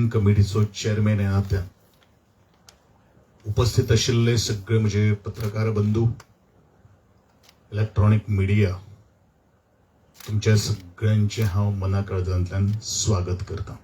Organising कमिटीचो chairman ह्या नात्यान उपस्थित आशिल्ले सगळे म्हणजे पत्रकार बंधू, इलेक्ट्रॉनिक मिडिया, तुमच्या सगळ्यांचे हांव मनाकळजांतल्यान स्वागत करता.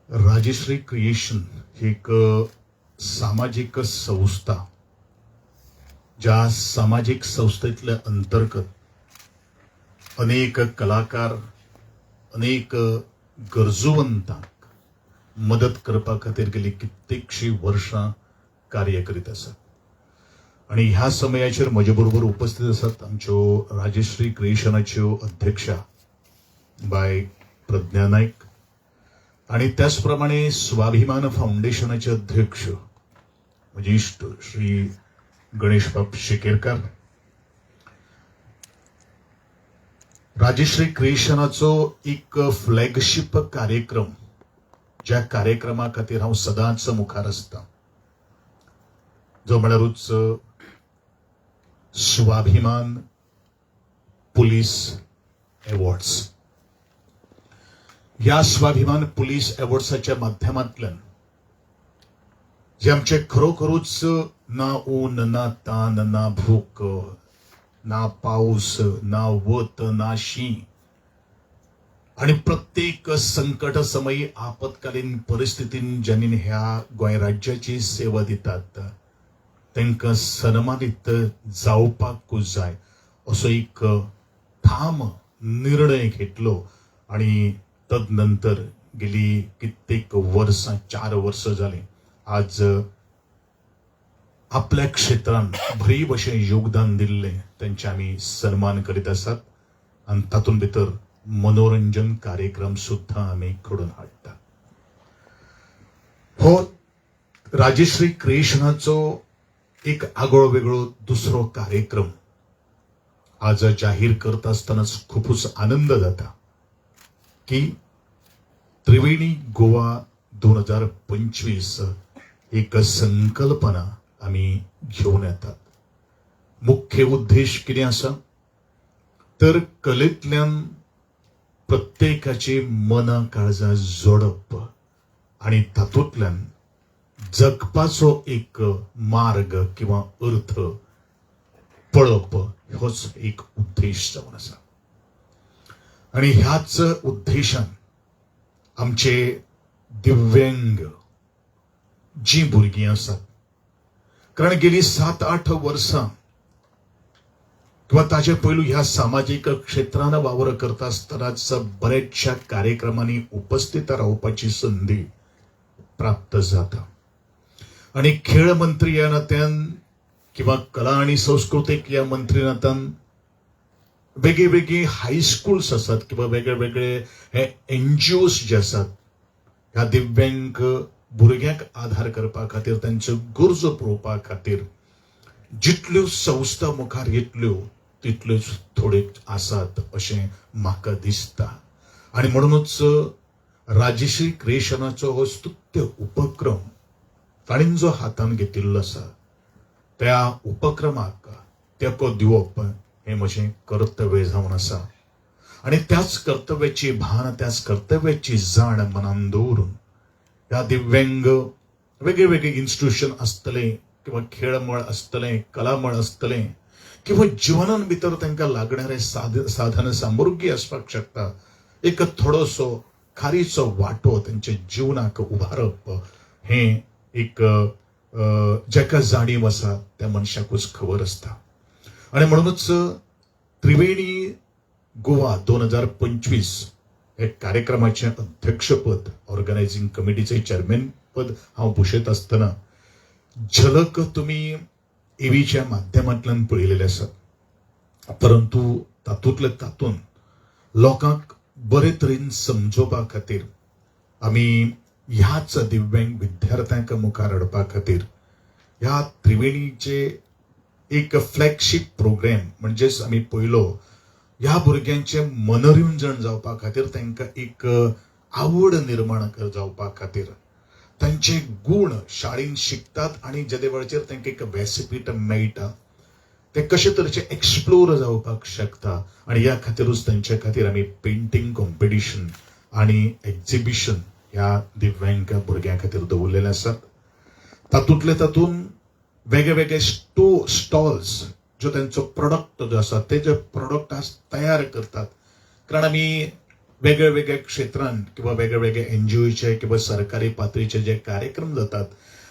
राजश्री क्रिएशन ही एक सामाजिक संस्था, ज्या सामाजिक संस्थेतल्या अंतर्गत अनेक कलाकार, अनेक गरजूवंतांक मदत करपा खातीर गेली कित्येकशी वर्षां कार्य करीत आसात. आणि ह्या समयाचेर म्हजे बरोबर उपस्थित आसात आमच्यो राजश्री क्रिएशनाच्यो अध्यक्षा बाय प्रज्ञा नायक, आणि त्याचप्रमाणे स्वाभिमान फाउंडेशनाचे अध्यक्ष म्हणजे इष्ट श्री गणेश बाब शेकेरकर. राजश्री क्रिएशनाचो एक फ्लॅगशिप कार्यक्रम, ज्या कार्यक्रमा खातीर हांव सदांच मुखार आसता, जो म्हळ्यारूच स्वाभिमान पुलीस अवॉर्ड्स. या स्वाभिमान पुलीस अवॉर्ड्साच्या माध्यमांतल्यान जे आमचे खरोखरूच ना ऊन, ना तान, ना भूक, ना पाऊस, ना वत, ना शीं, आणि प्रत्येक संकट समयी आपत्कालीन परिस्थितीन ज्यांनी ह्या गोंय राज्याची सेवा दितात तांकां सन्मानित जावपाक जाय असो एक ठाम निर्णय घेतलो. आणि तदनंतर गेली कित्येक वर्सां, 4 वर्स जाली, आज आपल्या क्षेत्रांत बरी भशेन योगदान दिल्ले त्यांचे आमी सन्मान करीत आसात. आणि तातूंत भितर मनोरंजन कार्यक्रम सुद्धा आमी घडोवन हाडटा. हो राजश्री क्रिएशनाचो एक आगळो वेगळो दुसरो कार्यक्रम आज जाहीर करता आसतनाच खूपच आनंद जाता की त्रिवेणी गोवा 2025 एक संकल्पना आम्ही घेऊन येतात. मुख्य उद्देश कितें आसा तर कलेंतल्यान प्रत्येकाची मनां काळजां जोडप आणि तातूंतल्यान जगपाचो एक मार्ग किंवा अर्थ पळप, होच एक उद्देश जावन आसा. आणि ह्याच उद्देशान आमचे दिव्यांग जी भुरगीं आसात, कारण गेली 7-8 वर्सां किंवा ताचे पयलू ह्या सामाजिक क्षेत्रान वावर करता आसतनाच बऱ्याचशा कार्यक्रमांनी उपस्थित रावपाची संधी प्राप्त जाता. आणि खेळ मंत्री ह्या नात्यान किंवा कला आणि संस्कृतीक ह्या मंत्री नात्यान वेगळे वेगळे हायस्कूल्स आसात किंवा वेगळे वेगळे हे NGOs जे आसात, ह्या दिव्यांग भुरग्यांक आधार करपा खातीर, तांच्यो गरजो पळोवपा खातीर जितल्यो संस्था मुखार येतल्यो तितल्योच थोडे आसात अशें म्हाका दिसता. आणि म्हणूनच राजश्री क्रिएशनाचो हो स्तुत्य उपक्रम ताणीन जो हातान घेतिल्लो आसा, त्या उपक्रमाक तेंको दिवप हे म्हजें कर्तव्य जावन आसा. आणि त्याच कर्तव्याची भान, त्याच कर्तव्याची जाण मनान दवरून ह्या दिव्यांग वेगळे वेगळे इन्स्टिट्यूशन आसतले किंवा खेळ मळ आसतले, कला मळ आसतले, किंवा जिवनान भितर तांकां लागणारे साधन सामुग्री आसपाक शकता, एक थोडोसो खारीचो वांटो तांच्या जिवनाक उबारप हे एक जाका जाणीव आसा त्या मनशाकूच खबर आसता. आणि म्हणूनच त्रिवेणी गोवा 2025 हे कार्यक्रमाचे अध्यक्षपद, ऑर्गनायझिंग कमिटीचे चेअरमॅन पद हांव भुशयत आसतना झलक तुम्ही एव्हीच्या माध्यमांतल्यान पळयलेले आसात. परंतु तातूंतले तातूंत लोकांक बरे तरेन समजोवपा खातीर आमी ह्याच दिव्यांग विद्यार्थ्यांक मुखार हाडपा खातीर ह्या त्रिवेणीचे एक फ्लॅगशिप प्रोग्राम म्हणजेच आमी पयलो ह्या भुरग्यांचे मनोरंजन जावपा खातीर, तांकां एक आवड निर्माण जावपा खातीर, तांचे गुण शाळेन शिकतात आणि ज्या वेळाचेर तांकां एक व्यासपीठ मेळटा ते कशे तरेचे एक्सप्लोर जावपाक शकता. आणि ह्या खातीरूच तांचे खातीर आमी पेंटिंग कॉम्पिटिशन आणि एक्झिबिशन ह्या दिव्यांग भुरग्यां खातीर दवरलेले आसात. तातूंत वेगळे वेगळे स्टॉल्स जो त्यांचो प्रोडक्ट जो आसा ते जे प्रोडक्ट तयार करतात. कारण आमी वेगळ्या वेगळ्या क्षेत्रांत किंवा वेगळे वेगळे एनजीओचे किंवा सरकारी पातळीचे जे कार्यक्रम जातात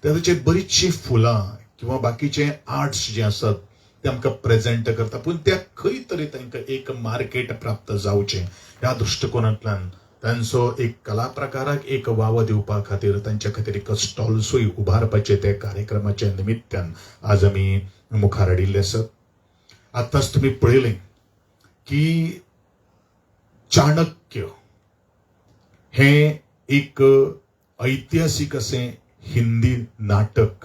ताचे बरीचशी फुलां किंवा बाकीचे आर्ट्स जे आसात ते आमकां प्रेझेंट करता. पूण त्या खंय तरी तांकां एक मार्केट प्राप्त जावचें ह्या दृश्टिकोनांतल्यान तांचो एक कला प्रकाराक एक वाव दिवपा खातीर तांच्या खातीर एक स्टॉल्सूय उबारपाचे ते कार्यक्रमाच्या निमित्तान आज आमी मुखार हाडिल्ले आसात. आतांच तुमी पळयलें की चाणक्य हे एक ऐतिहासीक असे हिंदी नाटक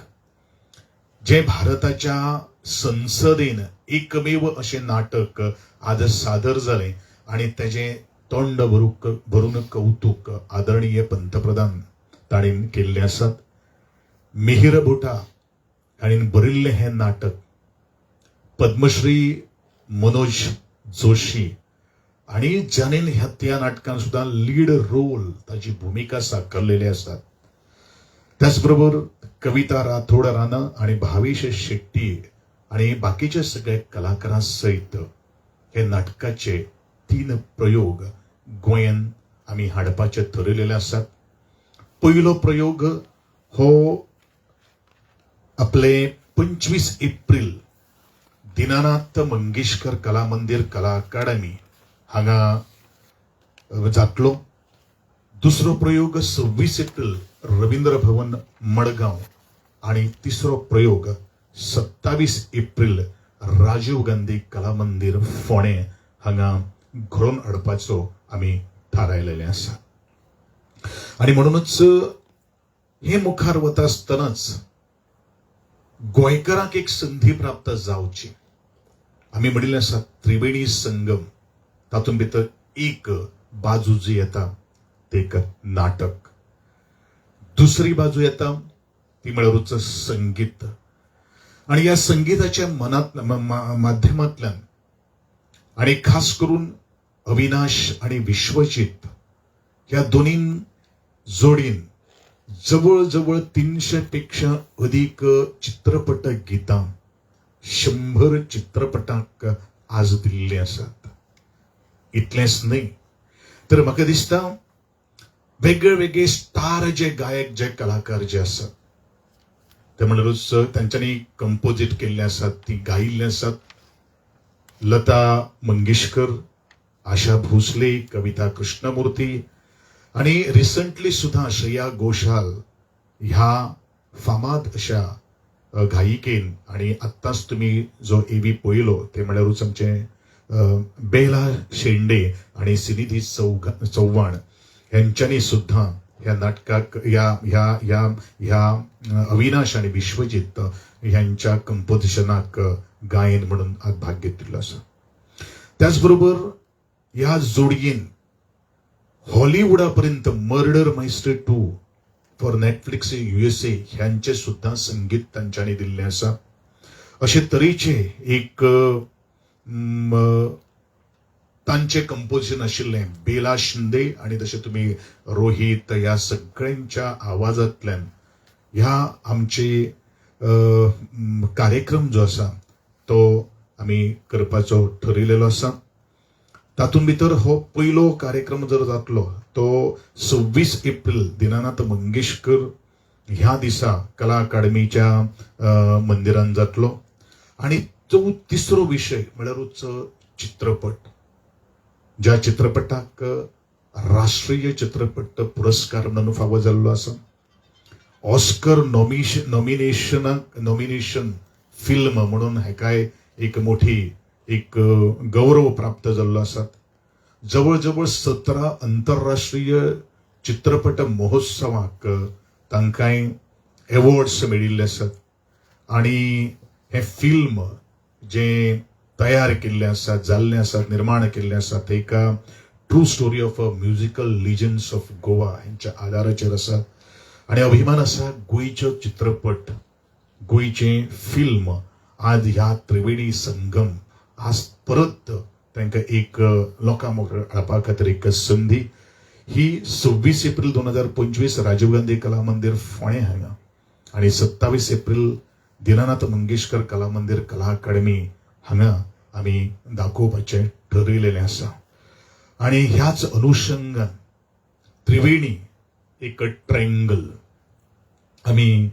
जे भारताच्या संसदेन एकमेव असे नाटक आज सादर झाले आणि त्याचे तोंड भरून कौतुक आदरणीय पंतप्रधान ताणीन केल्ले आसात. मिहीर भुटा हाणीन बरयल्लें हें नाटक पद्मश्री मनोज जोशी आणि जाणीन त्या नाटकान सुद्धा लीड रोल ताची भूमिका साकारलेली असतात. त्याचबरोबर कविता राठोड राणा आणि भावेश शेट्टी आणि बाकीचे सगळे कलाकारांसहित हे नाटकाचे 3 प्रयोग गोंयान आमी हाडपाचे ठरयलेले आसात. पयलो प्रयोग हो आपले 25 एप्रिल दीनानाथ मंगेशकर कला मंदिर कला अकादमी हांगा जातलो. दुसरो प्रयोग 26 एप्रिल रवींद्र भवन मडगांव आणि तिसरो प्रयोग 27 एप्रिल राजीव गांधी कला मंदिर फोंडे हांगा घडोवन हाडपाचो आमी थारायलेले आसा. आणि म्हणूनच हे मुखार वता आसतनाच गोंयकारांक एक संधी प्राप्त जावची. आमी म्हणिल्लें आसा त्रिवेणी संगम. तातूंत भितर एक बाजू जी येता ते एक नाटक, दुसरी बाजू येता ती म्हळ्यारूच संगीत. आणि या संगीताच्या माध्यमांतल्यान आणि खास करून अविनाश आणि विश्वजित ह्या दोन्ही जोडीन जवळ 300 पेक्षा अधिक चित्रपट गीतां 100 चित्रपटांक आज दिल्ली आसात. इतलेंच न्ही तर म्हाका दिसता वेगळे वेगळे स्टार जे गायक जे कलाकार जे आसात ते म्हणल्यारूच तांच्यांनी कंपोजीट केल्ले आसात, ती गायिल्ले आसात. लता मंगेशकर, आशा भोसले, कविता कृष्णमूर्ती आणि रिसंटली सुद्धा श्रेया घोषाल ह्या फामाद अशा गायिकेन आणि आत्ताच तुम्ही जो एवी पळयलो ते म्हळ्यारूच आमचे बेला शेंडे आणि सिनिधी चव्हाण यांच्यानी सुद्धा ह्या नाटकाक ह्या अविनाश आणि विश्वजित ह्यांच्या कंपोजिशनाक गायन म्हणून आज भाग घेतिल्लो आसा. त्याचबरोबर ह्या जोडयेन हॉलिवूडापर्यंत मर्डर मायस्टर 2 फॉर नेटफ्लिक्स USA ह्यांचे सुद्धा संगीत तांच्यांनी दिल्ले आसा. अशे तरेचे एक तांचे कंपोजिशन आशिल्ले बेला शिंदे आणि तसे तुम्ही रोहित या सगळ्यांच्या आवाजांतल्यान ह्या आमचे कार्यक्रम जो आसा तो आमी करपाचो ठरयलेलो आसा. तातूंत भितर हो पयलो कार्यक्रम जर जातलो तो 26 एप्रिल दीनानाथ मंगेशकर ह्या दिसा कला अकादमीच्या मंदिरान जातलो. आणि तो तिसरो विषय म्हळ्यारूच चित्रपट, ज्या चित्रपटाक राष्ट्रीय चित्रपट पुरस्कार म्हणून फावो जाल्लो आसा. ऑस्कर नॉमिनेशन फिल्म म्हणून हेकाय एक मोठी एक गौरव प्राप्त जाल्लो आसा. जवळ 17 आंतरराष्ट्रीय चित्रपट महोत्सवाक तांकांय अवॉर्ड्स मेळिल्ले आसात. आणि हे फिल्म जे तयार केल्ले आसात, जाल्ले आसात, निर्माण केल्ले आसात एक true story of a musical lesions of Goa ह्यांच्या आधाराचेर आसा. आणि अभिमान आसा गोंयचो चित्रपट, गोंयचे फिल्म आज ह्या त्रिवेणी संगम आज परत तांकां एक लोकां मुखार हाडपा खातीर एक संधी. ही 26 एप्रिल 2025 राजीव गांधी कला मंदिर फोंडे हांगा आणि 27 एप्रिल दीनानाथ मंगेशकर कला मंदिर कला अकादमी हांगा आम्ही दाखोवपाचे ठरयलेले आसा. आणि ह्याच अनुषंगान त्रिवेणी एक ट्रायंगल आम्ही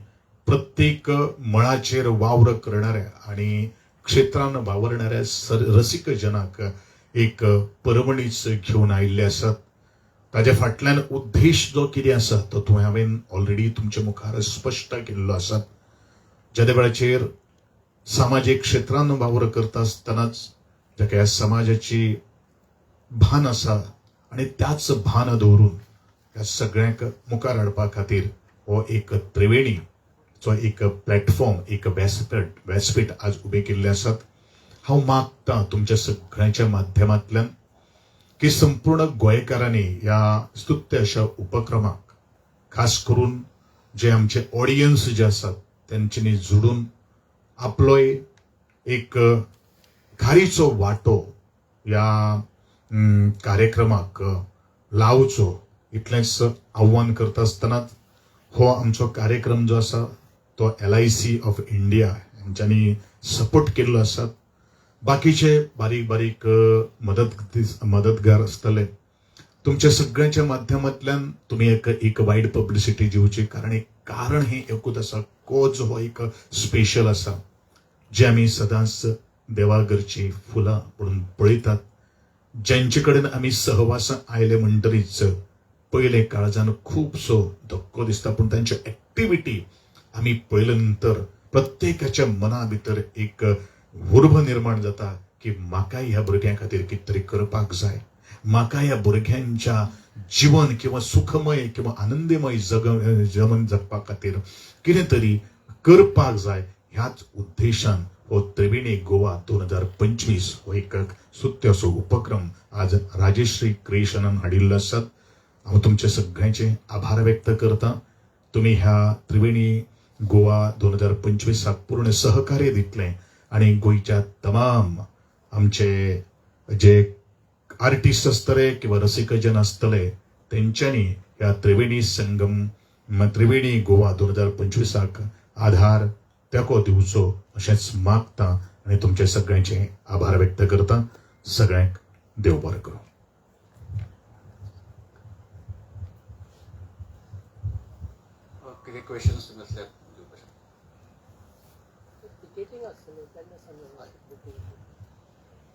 प्रत्येक मळाचेर वावर करणाऱ्या आणि क्षेत्रान वावरणाऱ्या रसिक जनाक एक पर्वणीच घेऊन आयिल्ले आसात. ताज्या फाटल्यान उद्देश जो कितें आसा तो हांवें ऑलरेडी तुमच्या मुखार स्पश्ट केल्लो आसा. ज्या वेळाचेर सामाजीक क्षेत्रान वावर करता आसतनाच जाका ह्या समाजाची भान आसा आणि त्याच भान दवरून ह्या सगळ्यांक मुखार हाडपा खातीर हो एक त्रिवेणी जो एक प्लॅटफॉर्म एक व्यासपीठ आज उभे केल्ले आसात. हांव मागता तुमच्या सगळ्यांच्या माध्यमांतल्यान की संपूर्ण गोंयकारांनी ह्या स्तुत्य अशा उपक्रमाक खास करून जे आमचे ऑडियन्स जे आसात त्यांच्यानी जोडून आपलोय एक घारीचो वाटो या कार्यक्रमाक लावचो इतलेंच आव्हान करता आसतनाच हो आमचो कार्यक्रम जो आसा तो LIC ऑफ इंडिया यांच्यानी सपोर्ट केल्लो आसा. बाकीचे बारीक बारीक मदतगार आसतले तुमच्या सगळ्यांच्या माध्यमांतल्यान तुम्ही एक वायड पब्लिसिटी दिवची. कारण हे एकूच आसा कोच हो एक स्पेशल आसा जे आम्ही सदांच देवाघरची फुलां म्हणून पळयतात. ज्यांचे कडेन आम्ही सहवासान आयले म्हणटरीच पयले काळजान खूबसो धक्को दिसता पूण तांची ऍक्टिव्हिटी आम्ही पळयले नंतर प्रत्येकाच्या मना भितर एक उर्ब निर्माण जाता की म्हाका ह्या भुरग्यां खातीर कितें तरी करपाक जाय. म्हाका ह्या भुरग्यांच्या जीवन किंवा सुखमय किंवा आनंदमय जीवन जगपा खातीर कितें तरी करपाक जाय. ह्याच उद्देशान हो त्रिवेणी गोवा 2025 हो एक सुत्य असो उपक्रम आज राजेश्री क्रिएशनान हाडिल्लो आसा. हांव तुमचे सगळ्यांचे आभार व्यक्त करता. तुम्ही ह्या त्रिवेणी गोवा 2025 पूर्ण सहकार्य दितले आणि गोयच्या तमाम आमचे जे आर्टिस्ट आसतले किंवा रसिकजन आसतले तेंच्यांनी ह्या त्रिवेणी संगम त्रिवेणी गोवा 2025 आधार तेको दिवचो अशेंच मागता आणि तुमचे सगळ्यांचे आभार व्यक्त करता. सगळ्यांक देव बरें करूं. किती क्वेश्चन्स तुम्ही असल्यात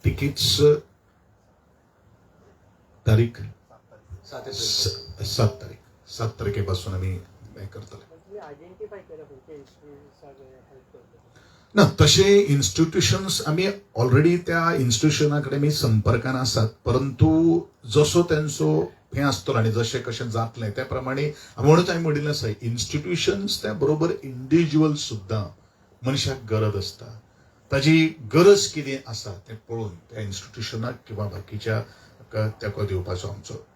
तिकीट्स तारीख 7 तारखेपासून आम्ही करतले ना. तसे इन्स्टिट्यूशन्स आम्ही ऑलरेडी त्या इन्स्टिट्यूशनाकडे मी संपर्कान आसात परंतु जसो त्यांचो हे आसतलो आणि जसे कशें जातले त्या प्रमाणे म्हणून हांवें म्हणिल्लें आसा इन्स्टिट्यूशन्स त्या बरोबर इंडिव्हिज्युअल सुद्दां मनशाक गरज असता. ताजी गरज कितें आसा तें पळोवन त्या इन्स्टिट्यूशनाक किंवा बाकीच्या तेको दिवपाचो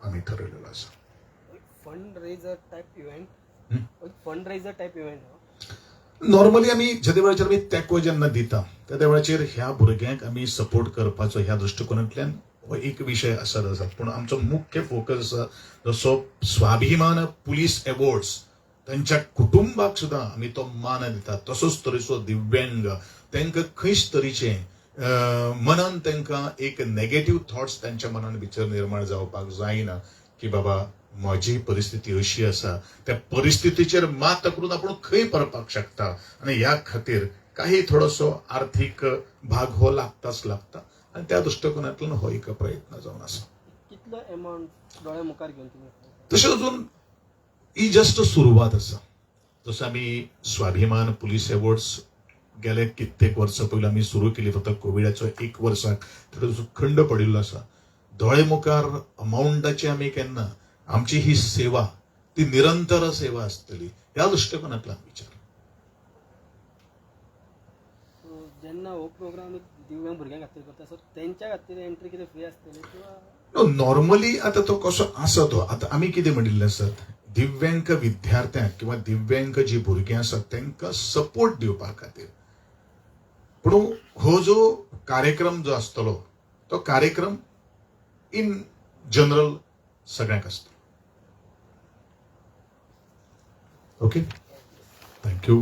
आमी ठरयलेलो आसा. Fund raiser type event normally आमी ज्या वेळाचेर आमी तेको जेन्ना दिता त्या वेळाचेर ह्या भुरग्यांक आमी सपोर्ट करपाचो ह्या दृश्टिकोनांतल्यान हो एक विशय आसा. पूण आमचो मुख्य फोकस जसो स्वाभिमान पुलीस अवॉर्ड्स त्यांच्या कुटुंबाक सुद्दां आमी तो मान दितात तसोच तरेचो दिव्यांग तांकां खंयच तरेचे मनान तांकां एक नेगेटिव्ह थॉट्स त्यांच्या मनान भितर निर्माण जावपाक जायना की बाबा माझी परिस्थिती अशी आसा त्या परिस्थितीचेर मात करून आपण खंय परपाक शकता आणि ह्या खातीर काही थोडोसो आर्थिक भाग हो लागता आणि त्या दृष्टिकोनातून हो एक प्रयत्न जावन आसा. कितलो अमाउंट दोळे मुखार घेवन तुम्ही तशें अजून ही जस्ट सुरवात आसा. जसं आम्ही स्वाभिमान पुलीस अवॉर्ड्स गेले कित्येक वर्सां पयलीं आमी सुरू केली फक्त कोविडाचो 1 वर्साक थोडोसो खंड पडिल्लो आसा. दोळे मुखार अमाउंटाची आमी केन्ना आमची ही सेवा ती निरंतर सेवा आसतली ह्या दृष्टिकोनातल्यान विचार. जेन्ना हो प्रोग्राम दिव्यांग भुरग्यां खातीर करता सो तेंच्या खातीर एंट्री कितें फ्री आसतली किंवा नॉर्मली आता तो कसो आसा तो आता आमी कितें म्हणिल्लें आसत दिव्यांग विद्यार्थ्यांक किंवा दिव्यांग जी भुरगीं आसात तांकां सपोर्ट दिवपा खातीर. पूण हो जो कार्यक्रम जो आसतलो तो कार्यक्रम इन जनरल सगळ्यांक आसतलो. Okay thank you.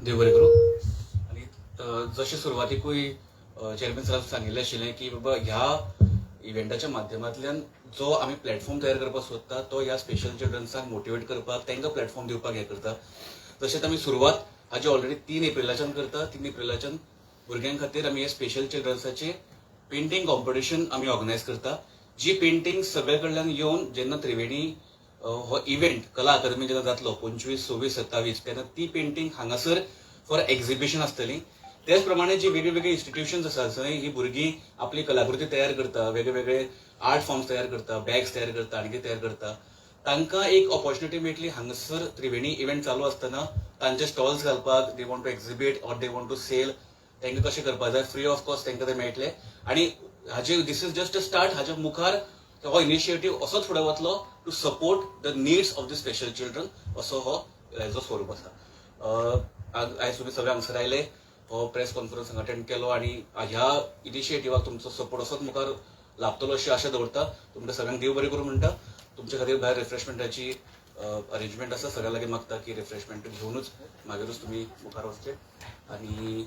देव बरें करूं. आनी जशें सुरवातीकूय चेअरमॅन सरान सांगिल्लें आशिल्लें की बाबा ह्या इव्हेंटाच्या माध्यमांतल्यान जो आमी प्लॅटफॉर्म तयार करपाक सोदता तो ह्या स्पेशल चिल्ड्रन्सांक मोटिवेट करपाक तांकां प्लॅटफॉर्म दिवपाक हें करता. तशेंच आमी सुरवात हाजी ऑलरेडी 3 एप्रिलाच्यान करता. 3 एप्रिलाच्यान भुरग्यां खातीर आमी हे स्पेशल चिल्ड्रन्साचे पेंटिंग कॉम्पिटिशन आमी ऑर्गनायज करता. जी पेंटिंग सगळे कडल्यान येवन जेन्ना त्रिवेणी हो इव्हेंट कला अकादमी जेन्ना जातलो 25, 26, 27 तेन्ना ती पेंटिंग हांगासर फॉर एक्झिबिशन आसतली. त्याच प्रमाणे जी वेगवेगळे इन्स्टिट्यूशन्स आसात जंय ही भुरगीं आपली कलाकृती तयार करता, वेगवेगळे आर्ट फॉर्म्स तयार करता, बॅग्स तयार करता, आनी कितें तयार करता, तांकां एक ऑपॉर्च्युनिटी मेळटली हांगासर त्रिवेणी इव्हेंट चालू आसतना तांचे स्टॉल्स घालपाक. They want to exhibit or they want to sell. तांकां कशें करपाक जाय फ्री ऑफ कॉस्ट तांकां ते मेळटले. आनी हाचे दीस इज जस्ट अ स्टार्ट. हाच्या मुखार हो इनिशिएटीव असोच फुडें वतलो to support the needs of the special children असो हो हेजो स्वरूप आसा. आयज तुमी सगळे हांगासर आयले, हो प्रेस कॉन्फरन्स अटेंड केलो आनी ह्या इनिशिएटिव्हाक तुमचो सपोर्ट असोच मुखार लाभतलो अशी आशा दवरता. तुमकां सगळ्यांक देव बरें करूं म्हणटा. तुमच्या खातीर भायर रिफ्रेशमेंटाची अरेंजमेंट आसा. सगळ्यां लागीं मागता की रिफ्रेशमेंट घेवनूच मागीरूच तुमी मुखार वचचे. आनी